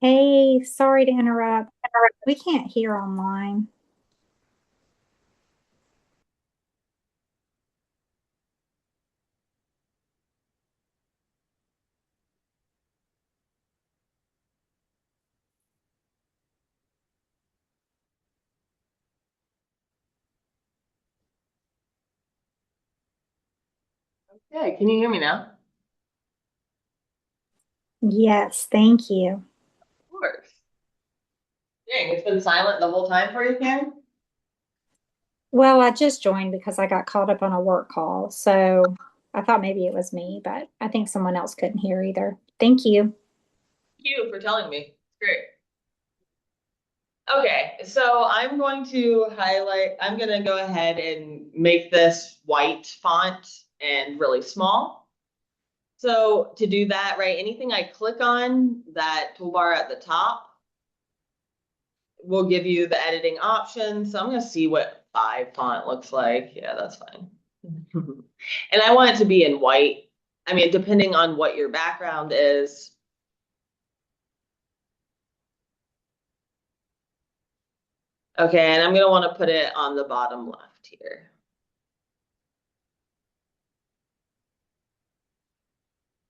Hey, sorry to interrupt. We can't hear online. Okay, can you hear me now? Yes, thank you. Of course. Dang, it's been silent the whole time for you, Karen? Well, I just joined because I got caught up on a work call. So I thought maybe it was me, but I think someone else couldn't hear either. Thank you. Thank you for telling me. Great. Okay, so I'm going to go ahead and make this white font and really small. So to do that, right, anything I click on, that toolbar at the top will give you the editing options. So I'm going to see what 5 font looks like. Yeah, that's fine. And I want it to be in white. I mean, depending on what your background is. Okay, and I'm going to want to put it on the bottom left here.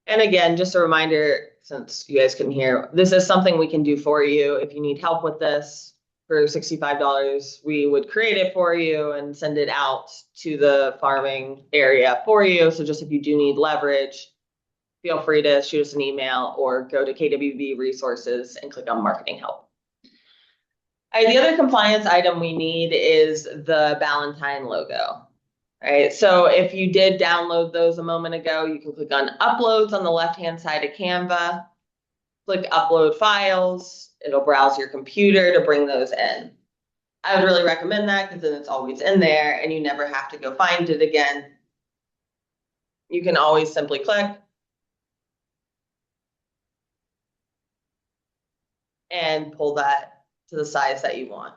And again, just a reminder, since you guys can hear, this is something we can do for you. If you need help with this for $65, we would create it for you and send it out to the farming area for you. So just if you do need leverage, feel free to shoot us an email or go to KWB resources and click on marketing help. All right, the other compliance item we need is the Ballantine logo. Right, so if you did download those a moment ago, you can click on uploads on the left-hand side of Canva, click upload files. It'll browse your computer to bring those in. I would really recommend that because then it's always in there and you never have to go find it again. You can always simply click and pull that to the size that you want.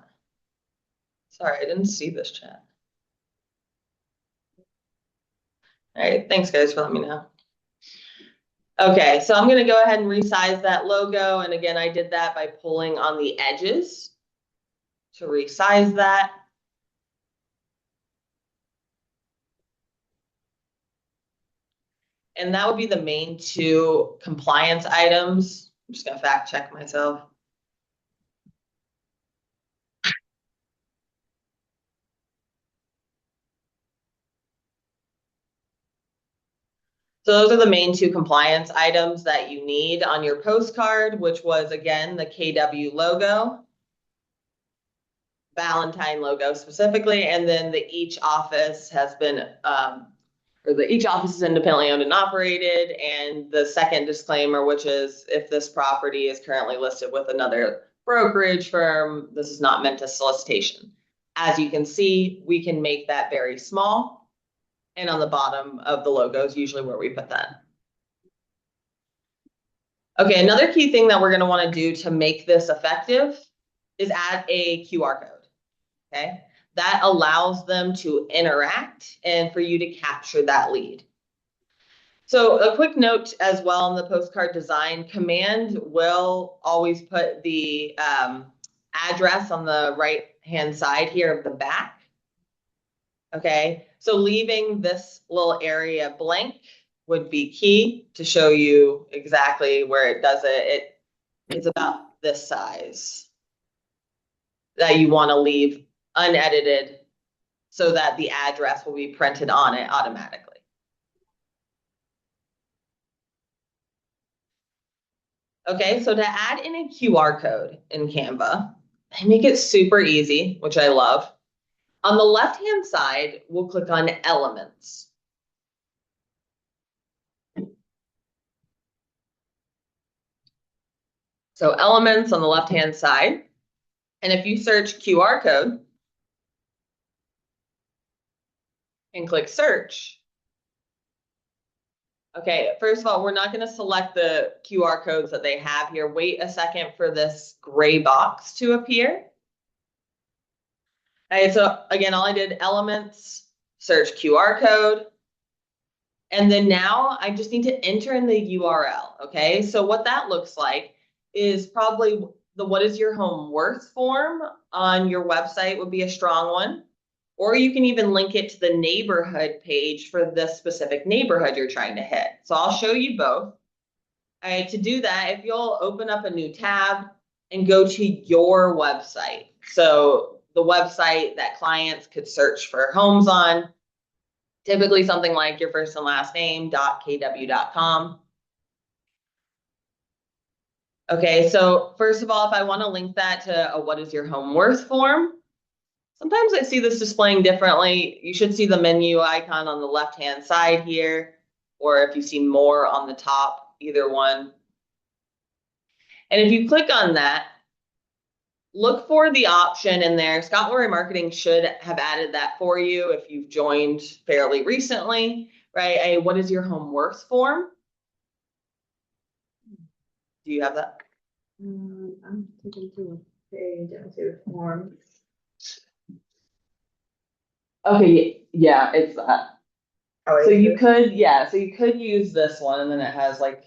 Sorry, I didn't see this chat. All right, thanks guys for letting me know. Okay, so I'm going to go ahead and resize that logo. And again, I did that by pulling on the edges to resize that. And that would be the main 2 compliance items. I'm just going to fact check myself. So those are the main two compliance items that you need on your postcard, which was again the KW logo, Valentine logo specifically, and then the each office has been each office is independently owned and operated, and the second disclaimer, which is if this property is currently listed with another brokerage firm, this is not meant as solicitation. As you can see, we can make that very small, and on the bottom of the logo is usually where we put that. Okay, another key thing that we're going to want to do to make this effective is add a QR code. Okay, that allows them to interact and for you to capture that lead. So a quick note as well in the postcard design, command will always put the address on the right hand side here of the back. Okay, so leaving this little area blank would be key to show you exactly where it does it. It's about this size that you want to leave unedited so that the address will be printed on it automatically. Okay, so to add in a QR code in Canva, they make it super easy, which I love. On the left-hand side, we'll click on Elements. So Elements on the left-hand side. And if you search QR code and click Search, okay, first of all, we're not going to select the QR codes that they have here. Wait a second for this gray box to appear. Okay, so again, all I did, Elements, search QR code. And then now I just need to enter in the URL. Okay, so what that looks like is probably the what is your home worth form on your website would be a strong one. Or you can even link it to the neighborhood page for this specific neighborhood you're trying to hit. So I'll show you both. All right, to do that, if you'll open up a new tab and go to your website. So the website that clients could search for homes on, typically something like your first and last name, .kw.com. Okay, so first of all, if I want to link that to a what is your home worth form, sometimes I see this displaying differently. You should see the menu icon on the left-hand side here, or if you see more on the top, either one. And if you click on that, look for the option in there. Scott Lowry Marketing should have added that for you if you've joined fairly recently, right? A what is your home worth form? Do you have that? I'm taking to a page into form. Okay, yeah, it's that. Oh, So you could, yeah, so you could use this one and then it has like,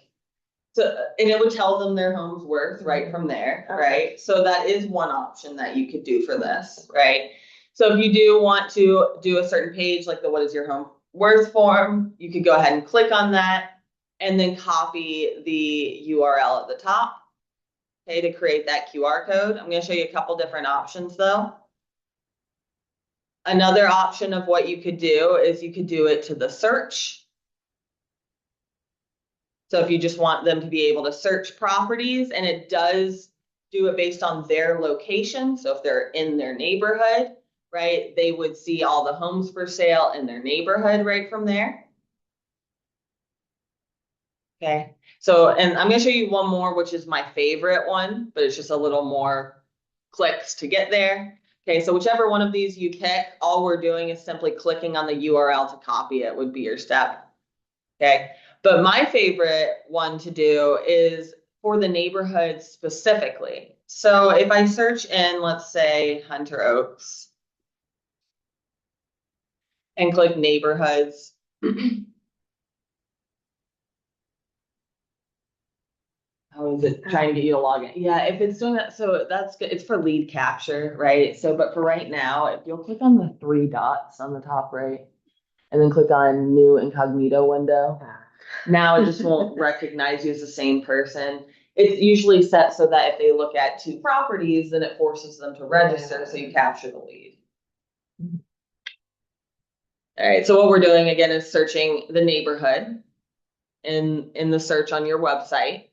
so, and it would tell them their home's worth right from there, Okay. right? So that is one option that you could do for this, right? So if you do want to do a certain page, like the what is your home worth form, you could go ahead and click on that and then copy the URL at the top, okay, to create that QR code. I'm going to show you a couple different options though. Another option of what you could do is you could do it to the search. So if you just want them to be able to search properties, and it does do it based on their location. So if they're in their neighborhood, right, they would see all the homes for sale in their neighborhood right from there. Okay, so, and I'm going to show you one more, which is my favorite one, but it's just a little more clicks to get there. Okay, so whichever one of these you pick, all we're doing is simply clicking on the URL to copy it would be your step. Okay, but my favorite one to do is for the neighborhood specifically. So if I search in, let's say, Hunter Oaks and click neighborhoods, how is it trying to get you to log in? Yeah, if it's doing that, so that's good. It's for lead capture, right? So, but for right now, if you'll click on the three dots on the top right, and then click on new incognito window, now it just won't recognize you as the same person. It's usually set so that if they look at two properties, then it forces them to register, so you capture the lead. All right, so what we're doing again is searching the neighborhood. in the search on your website.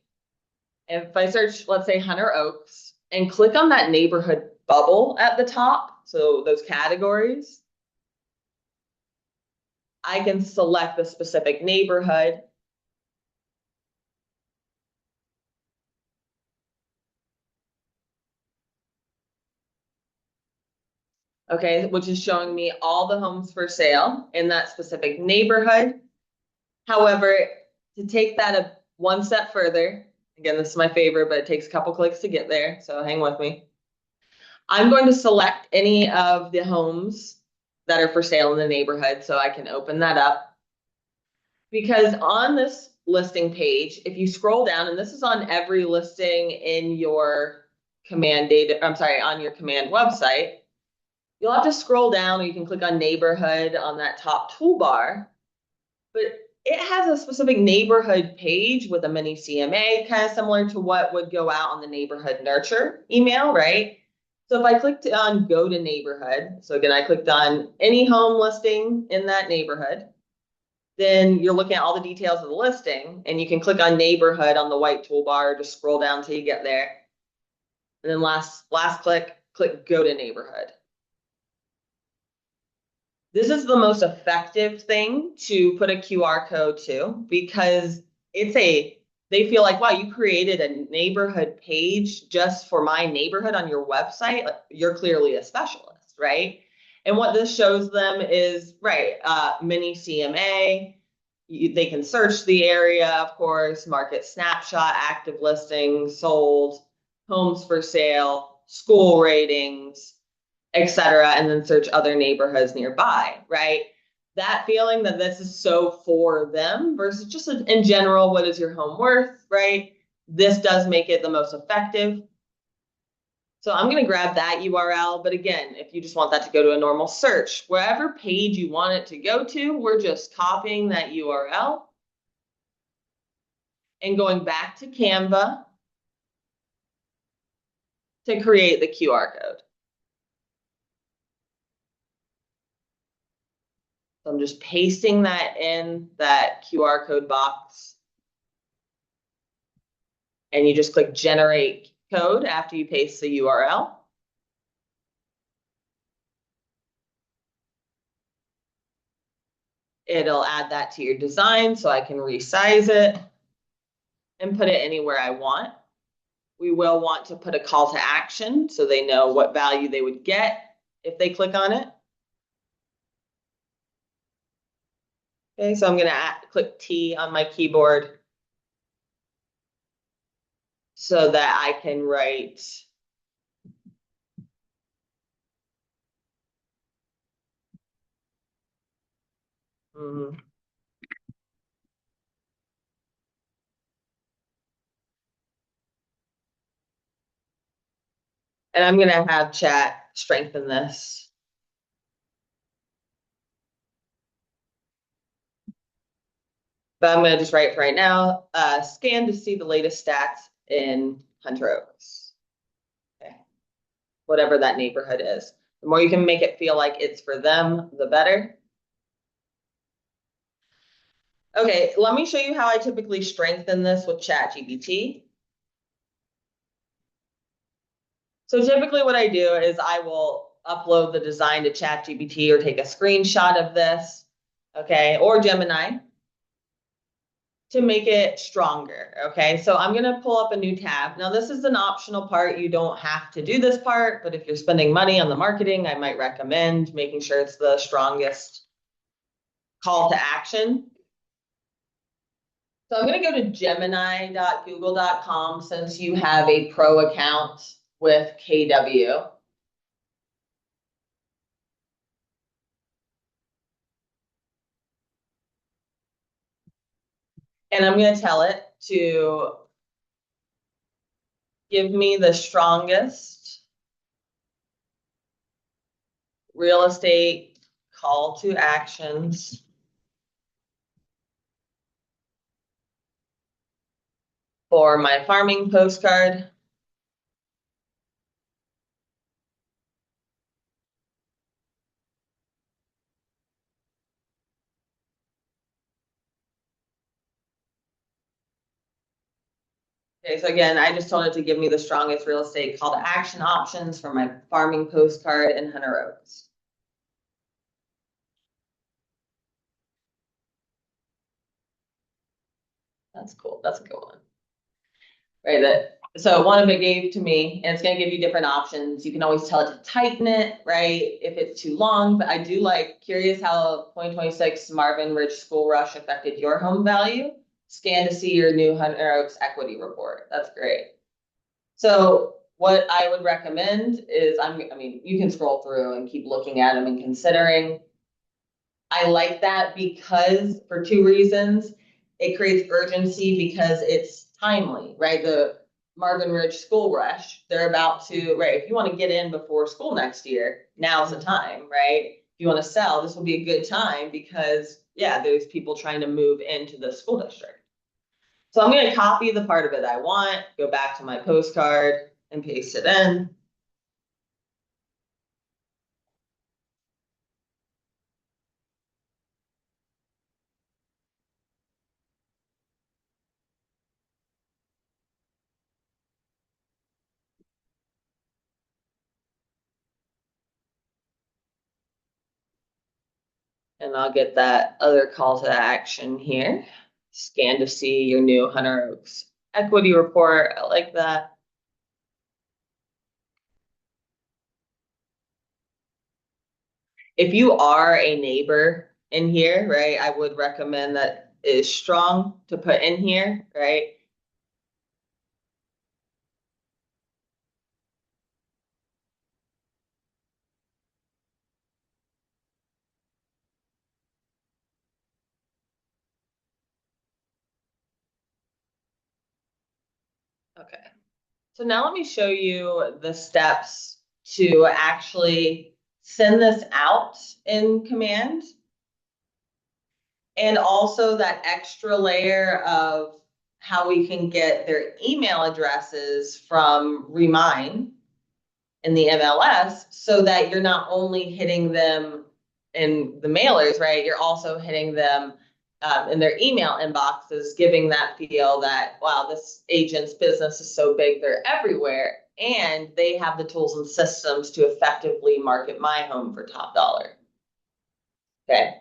If I search, let's say Hunter Oaks, and click on that neighborhood bubble at the top, so those categories, I can select the specific neighborhood. Okay, which is showing me all the homes for sale in that specific neighborhood. However, to take that one step further, again, this is my favorite, but it takes a couple clicks to get there, so hang with me. I'm going to select any of the homes that are for sale in the neighborhood so I can open that up. Because on this listing page, if you scroll down, and this is on every listing in your command data, I'm sorry, on your command website, you'll have to scroll down, or you can click on neighborhood on that top toolbar. But it has a specific neighborhood page with a mini CMA, kind of similar to what would go out on the neighborhood nurture email, right? So if I clicked on go to neighborhood, so again, I clicked on any home listing in that neighborhood, then you're looking at all the details of the listing, and you can click on neighborhood on the white toolbar, just scroll down till you get there. And then last click go to neighborhood. This is the most effective thing to put a QR code to, because they feel like, wow, you created a neighborhood page just for my neighborhood on your website. Like, you're clearly a specialist, right? And what this shows them is, right, mini CMA. They can search the area, of course, market snapshot, active listings, sold, homes for sale, school ratings, etc., and then search other neighborhoods nearby, right? That feeling that this is so for them versus just in general, what is your home worth, right? This does make it the most effective. So I'm going to grab that URL. But again, if you just want that to go to a normal search, wherever page you want it to go to, we're just copying that URL and going back to Canva to create the QR code. So I'm just pasting that in that QR code box. And you just click generate code after you paste the URL. It'll add that to your design so I can resize it and put it anywhere I want. We will want to put a call to action so they know what value they would get if they click on it. Okay, so I'm going to click T on my keyboard so that I can write and I'm going to have chat strengthen this. But I'm going to just write right now, scan to see the latest stats in Hunter Oaks. Okay. Whatever that neighborhood is. The more you can make it feel like it's for them, the better. Okay, let me show you how I typically strengthen this with ChatGPT. So typically what I do is I will upload the design to ChatGPT or take a screenshot of this, okay, or Gemini to make it stronger, okay? So I'm gonna pull up a new tab. Now this is an optional part. You don't have to do this part, but if you're spending money on the marketing, I might recommend making sure it's the strongest call to action. So I'm going to go to gemini.google.com since you have a pro account with KW. And I'm going to tell it to give me the strongest real estate call to actions for my farming postcard. Okay, so again, I just told it to give me the strongest real estate call to action options for my farming postcard in Hunter Oaks. That's cool. That's a good one. Right. So one of it gave to me, and it's going to give you different options. You can always tell it to tighten it, right? If it's too long, but I do like curious how 2026 Marvin Ridge School Rush affected your home value. Scan to see your new Hunter Oaks equity report. That's great. So what I would recommend is, I mean, you can scroll through and keep looking at them and considering. I like that because for two reasons. It creates urgency because it's timely, right? The Marvin Ridge School Rush, they're about to, right? If you want to get in before school next year, now's the time, right? If you want to sell, this will be a good time because, yeah, there's people trying to move into the school district. So I'm going to copy the part of it I want, go back to my postcard and paste it in. And I'll get that other call to action here. Scan to see your new Hunter Oaks equity report. I like that. If you are a neighbor in here, right, I would recommend that is strong to put in here, right? Okay. So now let me show you the steps to actually send this out in command. And also that extra layer of how we can get their email addresses from Remind in the MLS so that you're not only hitting them in the mailers, right? You're also hitting them in their email inboxes, giving that feel that, wow, this agent's business is so big, they're everywhere. And they have the tools and systems to effectively market my home for top dollar. Okay.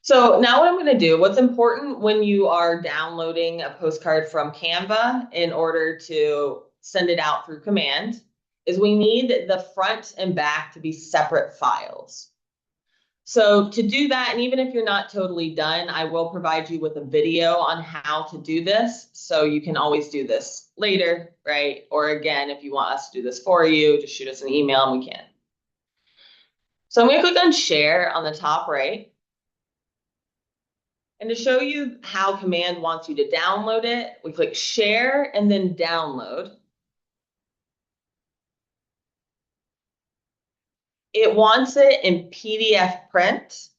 So now what I'm going to do, what's important when you are downloading a postcard from Canva in order to send it out through command is we need the front and back to be separate files. So to do that, and even if you're not totally done, I will provide you with a video on how to do this. So you can always do this later, right? Or again, if you want us to do this for you, just shoot us an email and we can. So I'm going to click on share on the top right. And to show you how command wants you to download it, we click share and then download. It wants it in PDF print.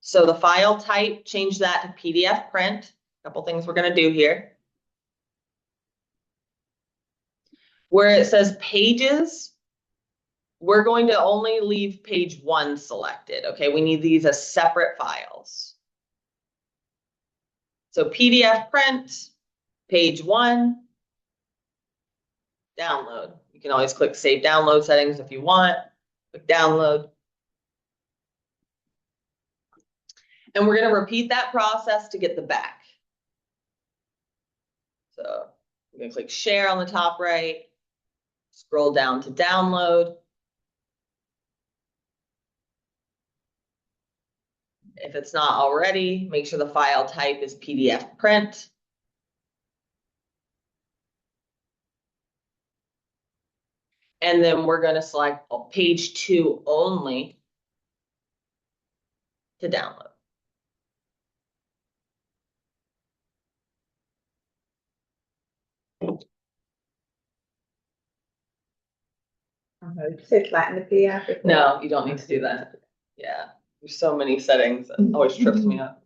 So the file type, change that to PDF print. A couple things we're going to do here. Where it says pages, we're going to only leave page 1 selected. Okay, we need these as separate files. So PDF print, page 1, download. You can always click save download settings if you want. Click download. And we're going to repeat that process to get the back. So I'm going to click share on the top right, scroll down to download. If it's not already, make sure the file type is PDF print. And then we're going to select page 2 only to download. Say flatten the PDF. No, you don't need to do that. Yeah, there's so many settings that always trips me up.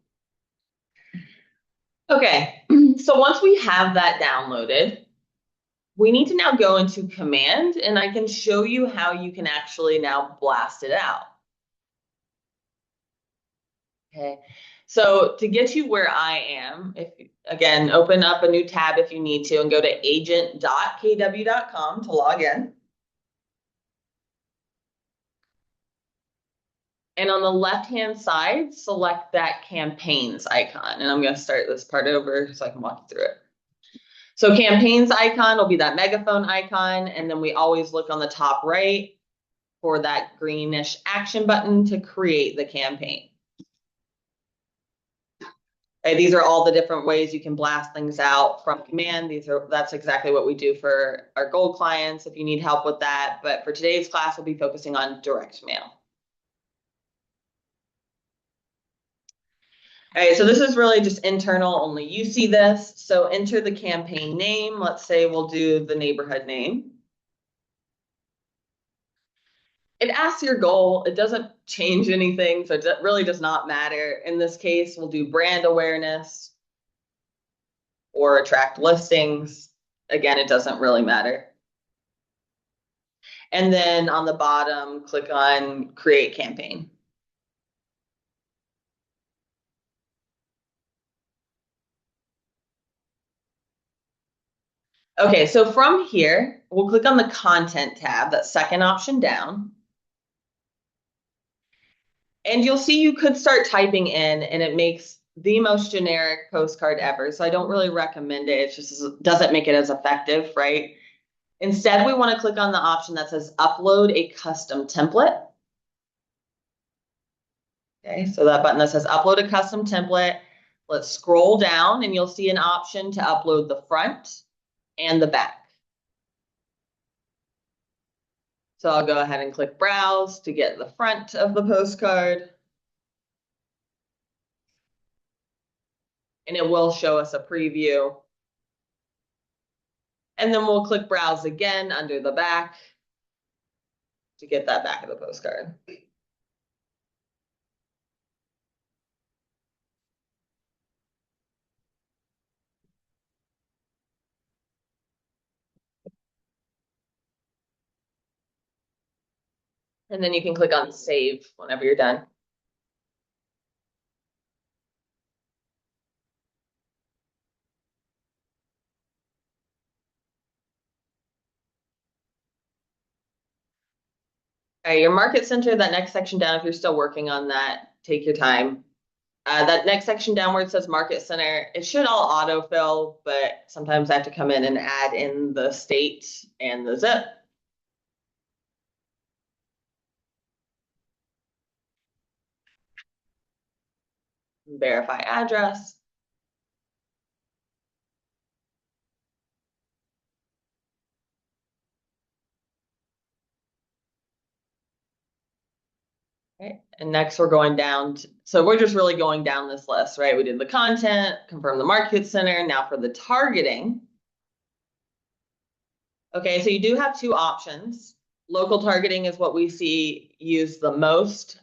Okay, so once we have that downloaded, we need to now go into command and I can show you how you can actually now blast it out. Okay, so to get you where I am, if again, open up a new tab if you need to and go to agent.kw.com to log in. And on the left-hand side, select that campaigns icon. And I'm going to start this part over so I can walk you through it. So campaigns icon will be that megaphone icon. And then we always look on the top right for that greenish action button to create the campaign. Okay, these are all the different ways you can blast things out from command. That's exactly what we do for our gold clients if you need help with that. But for today's class, we'll be focusing on direct mail. All right, so this is really just internal, only you see this. So enter the campaign name. Let's say we'll do the neighborhood name. It asks your goal. It doesn't change anything, so it really does not matter. In this case, we'll do brand awareness or attract listings. Again, it doesn't really matter. And then on the bottom, click on create campaign. Okay, so from here, we'll click on the content tab, that second option down. And you'll see you could start typing in and it makes the most generic postcard ever. So I don't really recommend it. It just doesn't make it as effective, right? Instead, we want to click on the option that says upload a custom template. Okay, so that button that says upload a custom template. Let's scroll down and you'll see an option to upload the front and the back. So I'll go ahead and click browse to get the front of the postcard. And it will show us a preview. And then we'll click browse again under the back to get that back of the postcard. And then you can click on save whenever you're done. All right, your market center, that next section down, if you're still working on that, take your time. That next section down where it says market center, it should all autofill, but sometimes I have to come in and add in the state and the zip. Verify address. Okay. And next we're going down so we're just really going down this list, right? We did the content, confirm the market center. Now for the targeting. Okay, so you do have two options. Local targeting is what we see used the most,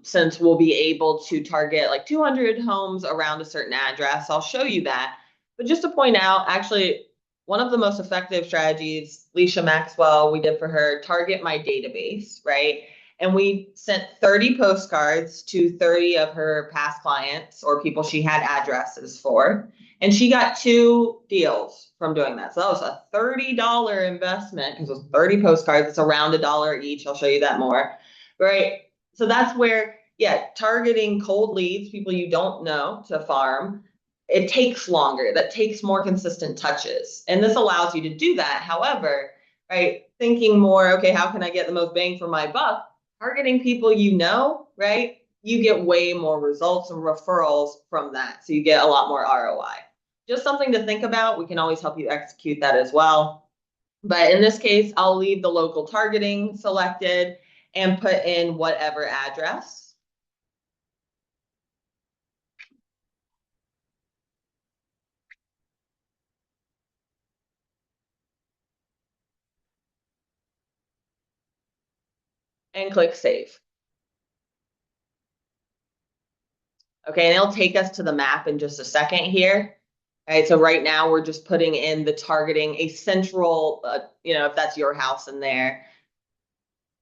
since we'll be able to target like 200 homes around a certain address. I'll show you that. But just to point out, actually, one of the most effective strategies, Leisha Maxwell, we did for her, target my database, right? And we sent 30 postcards to 30 of her past clients or people she had addresses for. And she got 2 deals from doing that. So that was a $30 investment because it was 30 postcards. It's around $1 each. I'll show you that more. Right. So that's where, yeah, targeting cold leads, people you don't know to farm, it takes longer. That takes more consistent touches. And this allows you to do that. However, right, thinking more, okay, how can I get the most bang for my buck? Targeting people you know, right? You get way more results and referrals from that. So you get a lot more ROI. Just something to think about. We can always help you execute that as well. But in this case, I'll leave the local targeting selected and put in whatever address. And click save. Okay, and it'll take us to the map in just a second here. All right, so right now we're just putting in the targeting, a central, if that's your house in there.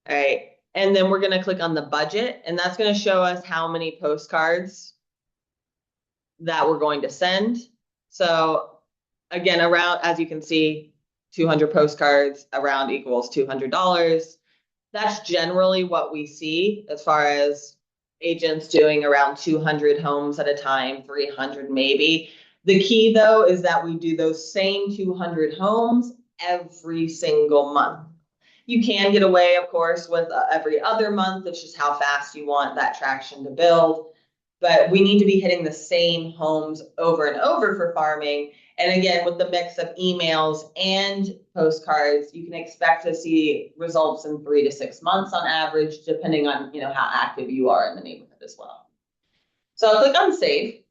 All right, And then we're going to click on the budget, and that's going to show us how many postcards that we're going to send. So again, around, as you can see, 200 postcards around equals $200. That's generally what we see as far as agents doing around 200 homes at a time, 300 maybe. The key though is that we do those same 200 homes every single month. You can get away, of course, with every other month. It's just how fast you want that traction to build. But we need to be hitting the same homes over and over for farming. And again, with the mix of emails and postcards, you can expect to see results in 3 to 6 months on average, depending on how active you are in the neighborhood as well. So I'll click on save.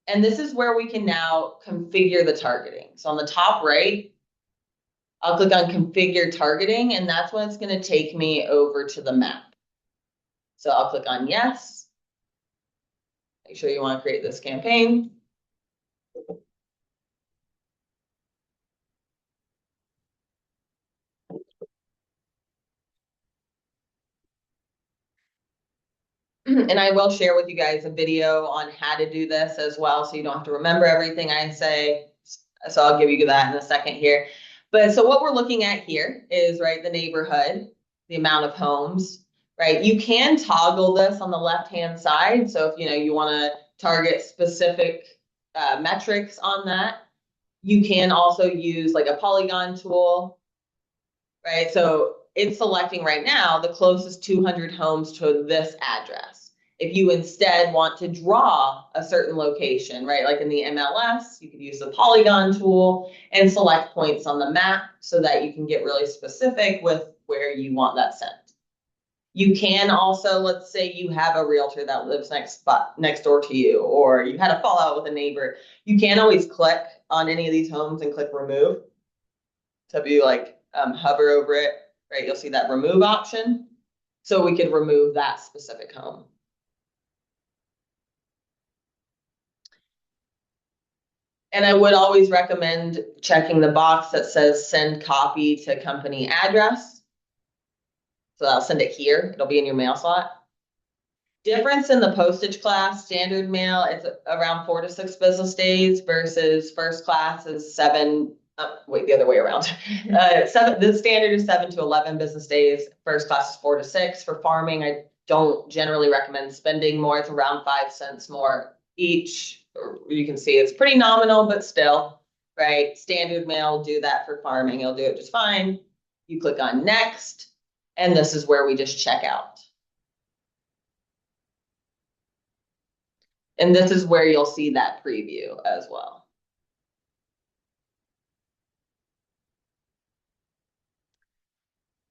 And this is where we can now configure the targeting. So on the top right, I'll click on configure targeting, and that's when it's going to take me over to the map. So I'll click on yes. Make sure you want to create this campaign. And I will share with you guys a video on how to do this as well, so you don't have to remember everything I say. So I'll give you that in a second here. But so what we're looking at here is, right, the neighborhood, the amount of homes, right? You can toggle this on the left-hand side. So if you want to target specific metrics on that, you can also use like a polygon tool, right? So it's selecting right now the closest 200 homes to this address. If you instead want to draw a certain location, right, like in the MLS, you could use the polygon tool and select points on the map so that you can get really specific with where you want that sent. You can also, let's say you have a realtor that lives next door to you, or you had a fallout with a neighbor. You can always click on any of these homes and click remove. So if you hover over it, right, you'll see that remove option. So we could remove that specific home. And I would always recommend checking the box that says send copy to company address. So I'll send it here. It'll be in your mail slot. Difference in the postage class, standard mail, it's around 4 to 6 business days versus first class is 7. Wait, the other way around. The standard is 7 to 11 business days. First class is 4 to 6. For farming, I don't generally recommend spending more. It's around 5 cents more each. You can see it's pretty nominal, but still, right? Standard mail will do that for farming. It'll do it just fine. You click on next, and this is where we just check out. And this is where you'll see that preview as well.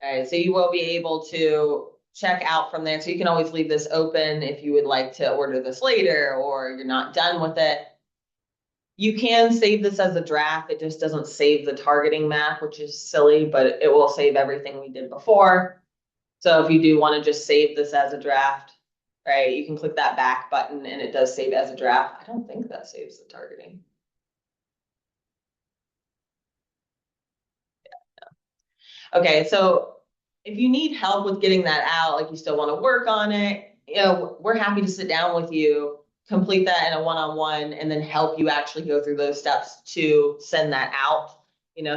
All right, so you will be able to check out from there. So you can always leave this open if you would like to order this later or you're not done with it. You can save this as a draft. It just doesn't save the targeting map, which is silly, but it will save everything we did before. So if you do want to just save this as a draft, right, you can click that back button and it does save as a draft. I don't think that saves the targeting. Yeah, no. Okay, so if you need help with getting that out, like you still want to work on it, we're happy to sit down with you, complete that in a one-on-one, and then help you actually go through those steps to send that out.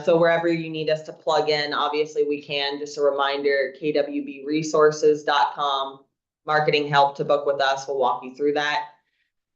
So wherever you need us to plug in, obviously we can. Just a reminder, kwbresources.com, marketing help to book with us. We'll walk you through that.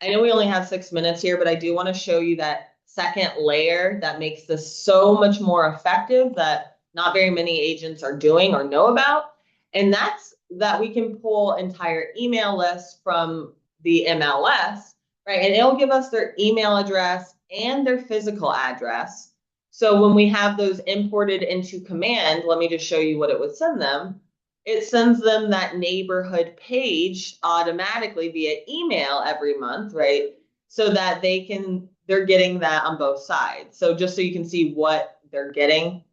I know we only have 6 minutes here, but I do want to show you that second layer that makes this so much more effective that not very many agents are doing or know about. And that's that we can pull entire email lists from the MLS, right? And it'll give us their email address and their physical address. So when we have those imported into command, let me just show you what it would send them. It sends them that neighborhood page automatically via email every month, right? So that they're getting that on both sides. So just so you can see what they're getting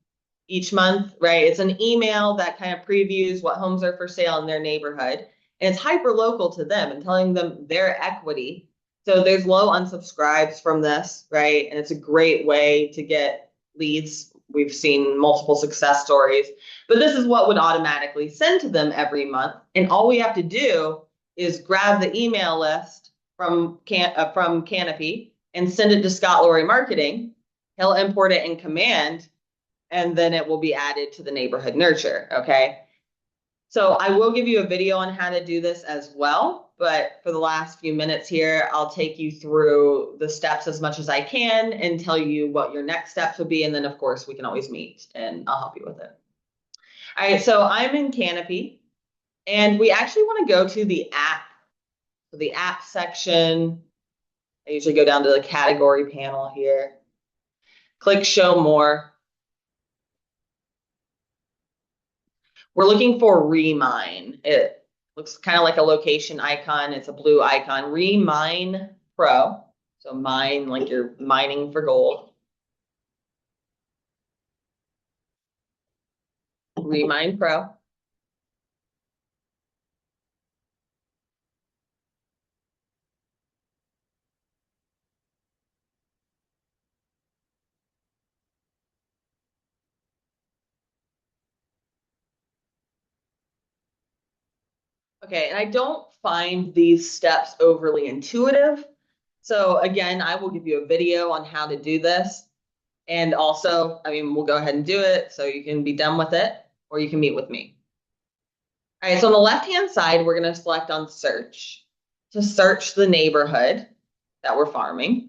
each month, right? It's an email that kind of previews what homes are for sale in their neighborhood. And it's hyper local to them and telling them their equity. So there's low unsubscribes from this, right? And it's a great way to get leads we've seen multiple success stories, but this is what would automatically send to them every month. And all we have to do is grab the email list from Canopy and send it to Scott Lowry Marketing. He'll import it in Command, and then it will be added to the neighborhood nurture. Okay. So I will give you a video on how to do this as well, but for the last few minutes here, I'll take you through the steps as much as I can and tell you what your next steps would be. And then of course we can always meet and I'll help you with it. All right, so I'm in Canopy and we actually want to go to the app. So the app section, I usually go down to the category panel here. Click show more. We're looking for Remine. It looks kind of like a location icon. It's a blue icon. Remine Pro. So mine like you're mining for gold. Remine Pro. Okay, and I don't find these steps overly intuitive. So again, I will give you a video on how to do this. And also, I mean, we'll go ahead and do it so you can be done with it or you can meet with me. All right, so on the left-hand side, we're going to select on search to search the neighborhood that we're farming.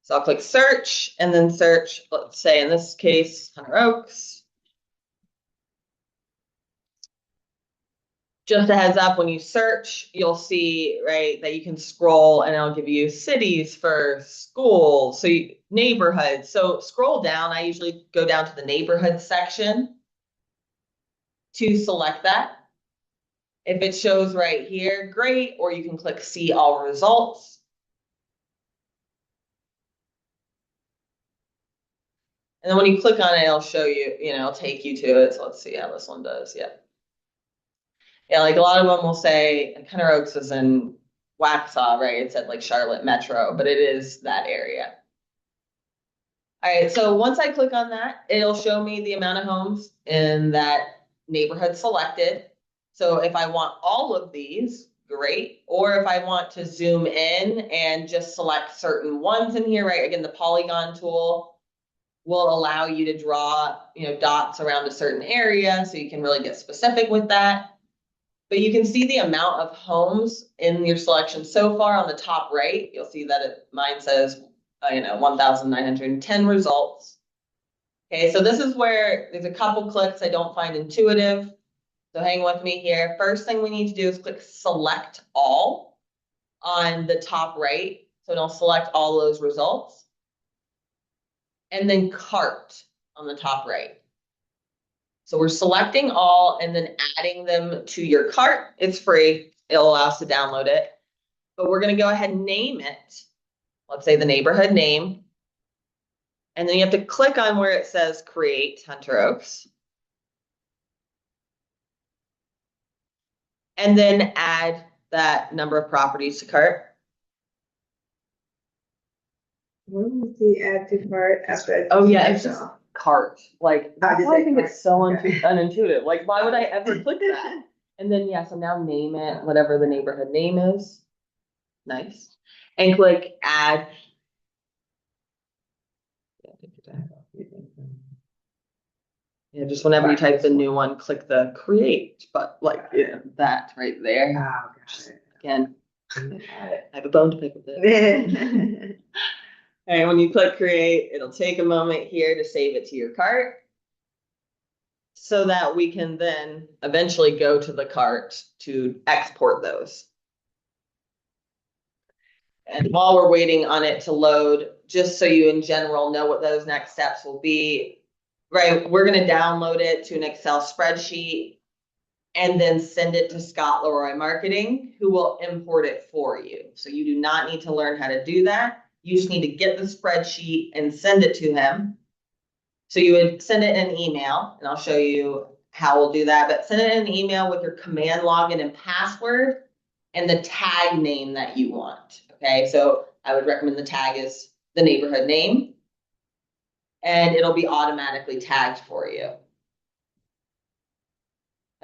So I'll click search and then search, let's say in this case, Hunter Oaks. Just a heads up, when you search, you'll see, right, that you can scroll and it'll give you cities first, schools, so neighborhoods. So scroll down, I usually go down to the neighborhood section to select that. If it shows right here, great, or you can click see all results. And then when you click on it, it'll show you, it'll take you to it. So let's see how this one does. Yeah. Yeah, like a lot of them will say Hunter Oaks is in Waxhaw, right? It said like Charlotte Metro, but it is that area. All right, so once I click on that, it'll show me the amount of homes in that neighborhood selected. So if I want all of these, great. Or if I want to zoom in and just select certain ones in here, right? Again, the polygon tool will allow you to draw, dots around a certain area so you can really get specific with that. But you can see the amount of homes in your selection so far on the top right. You'll see that mine says, 1,910 results. Okay, so this is where there's a couple clicks I don't find intuitive. So hang with me here. First thing we need to do is click select all on the top right. So it'll select all those results. And then cart on the top right. So we're selecting all and then adding them to your cart. It's free. It'll allow us to download it. But we're going to go ahead and name it. Let's say the neighborhood name. And then you have to click on where it says create Hunter Oaks. And then add that number of properties to cart. When was the add to cart after? Oh yeah, it's just cart. Like How I think cart? it's so Okay. unintuitive. Like why would I ever click that? And then so now name it whatever the neighborhood name is. Nice. And click add. Yeah, just whenever you type the new one, click the create, but that right there. Oh, gosh. Again, I have a bone to pick with it. And when you click create, it'll take a moment here to save it to your cart so that we can then eventually go to the cart to export those. And while we're waiting on it to load, just so you in general know what those next steps will be, right? We're going to download it to an Excel spreadsheet and then send it to Scott Leroy Marketing, who will import it for you. So you do not need to learn how to do that. You just need to get the spreadsheet and send it to him. So you would send it in an email, and I'll show you how we'll do that, but send it in an email with your command login and password and the tag name that you want. Okay, so I would recommend the tag is the neighborhood name. and it'll be automatically tagged for you.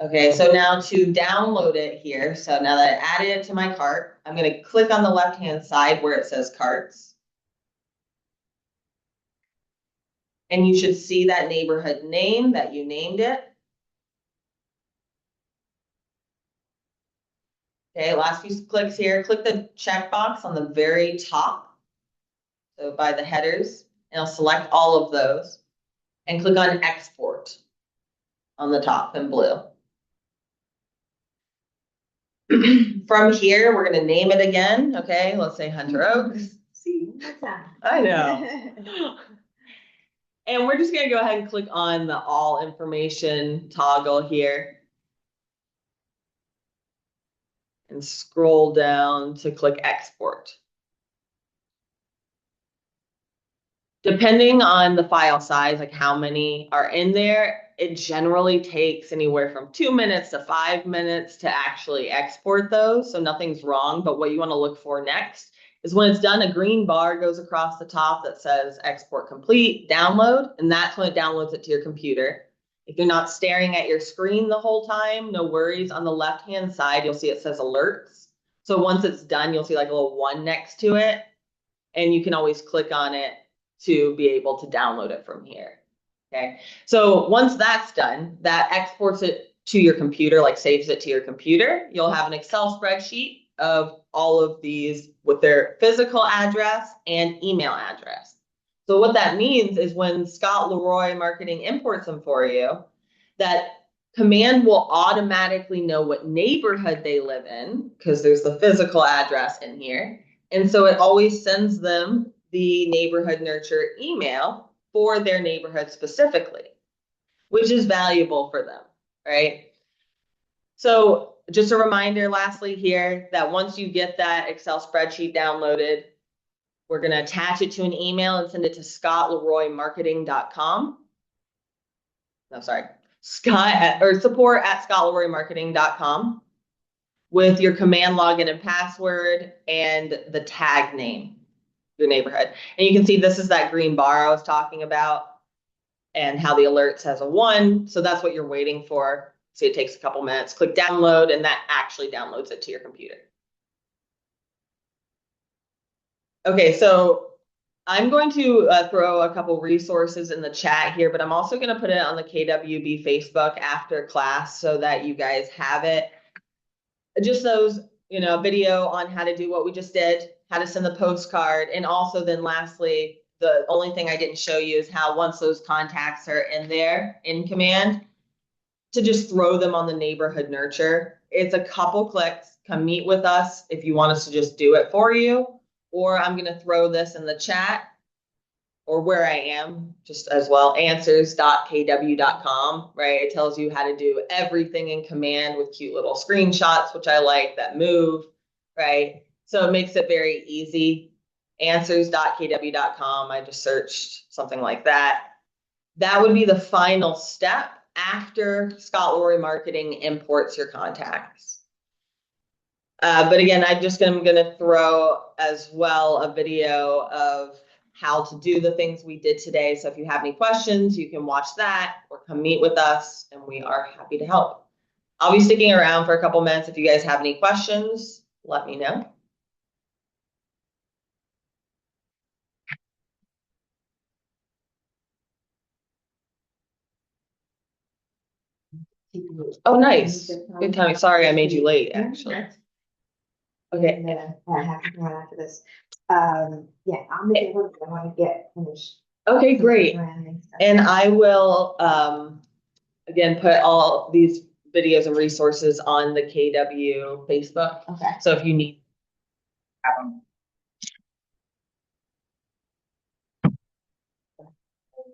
Okay, so now to download it here, so now that I added it to my cart, I'm going to click on the left-hand side where it says carts. And you should see that neighborhood name that you named it. Okay, last few clicks here, click the checkbox on the very top. So by the headers, and I'll select all of those and click on export on the top in blue. From here, we're going to name it again. Okay, let's say Hunter Oaks. See, what's that? I know. And we're just going to go ahead and click on the all information toggle here. And scroll down to click export. Depending on the file size, like how many are in there, it generally takes anywhere from 2 minutes to 5 minutes to actually export those. So nothing's wrong, but what you want to look for next is when it's done, a green bar goes across the top that says export complete, download, and that's when it downloads it to your computer. If you're not staring at your screen the whole time, no worries. On the left-hand side, you'll see it says alerts. So once it's done, you'll see like a little 1 next to it, and you can always click on it to be able to download it from here. Okay, so once that's done, that exports it to your computer, like saves it to your computer. You'll have an Excel spreadsheet of all of these with their physical address and email address. So what that means is when Scott Leroy Marketing imports them for you, that command will automatically know what neighborhood they live in because there's the physical address in here. And so it always sends them the neighborhood nurture email for their neighborhood specifically, which is valuable for them, right? So just a reminder lastly here that once you get that Excel spreadsheet downloaded, we're going to attach it to an email and send it to scottleroymarketing.com. No, sorry, support@scottleroymarketing.com with your command login and password and the tag name, your neighborhood. And you can see this is that green bar I was talking about and how the alert says a 1. So that's what you're waiting for. See, it takes a couple minutes. Click download, and that actually downloads it to your computer. Okay, so I'm going to throw a couple resources in the chat here, but I'm also going to put it on the KWB Facebook after class so that you guys have it. Just those, video on how to do what we just did, how to send the postcard, and also then lastly, the only thing I didn't show you is how once those contacts are in there in command, to just throw them on the neighborhood nurture. It's a couple clicks. Come meet with us if you want us to just do it for you, or I'm going to throw this in the chat or where I am just as well, answers.kw.com, right? It tells you how to do everything in command with cute little screenshots, which I like, that move, right? So it makes it very easy. Answers.kw.com, I just searched something like that. That would be the final step after Scott Leroy Marketing imports your contacts. But again, I'm going to throw as well a video of how to do the things we did today. So if you have any questions, you can watch that or come meet with us, and we are happy to help. I'll be sticking around for a couple minutes. If you guys have any questions, let me know. Oh, nice. Good timing. Sorry, I made you late, actually. Okay. And then I have to run after this. Yeah, I'll make it work. I want to get finished. Okay, great. And I will, again, put all these videos and resources on the KW Facebook. Okay. So if you need, have them.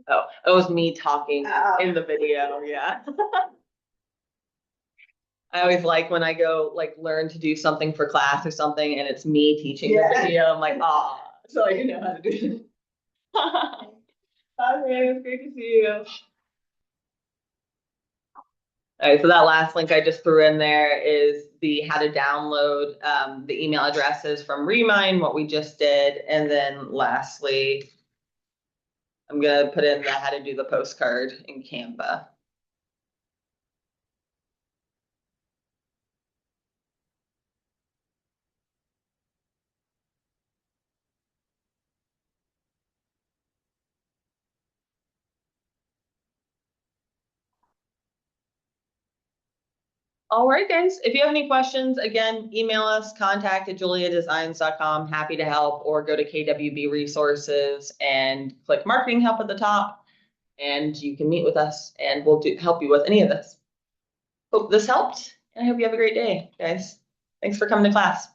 Oh, it was me talking in the video. Yeah. I always like when I go learn to do something for class or something and it's me teaching the video. I'm like, so I know how to do it. Okay, it's great to see you. All right, so that last link I just threw in there is the how to download the email addresses from Remind, what we just did. And then lastly, I'm gonna put in the how to do the postcard in Canva. All right, guys. If you have any questions, again, email us, contact@juliadesigns.com. Happy to help, or go to KWB Resources and click marketing help at the top, and you can meet with us and we'll help you with any of this. Hope this helped, and I hope you have a great day, guys. Thanks for coming to class.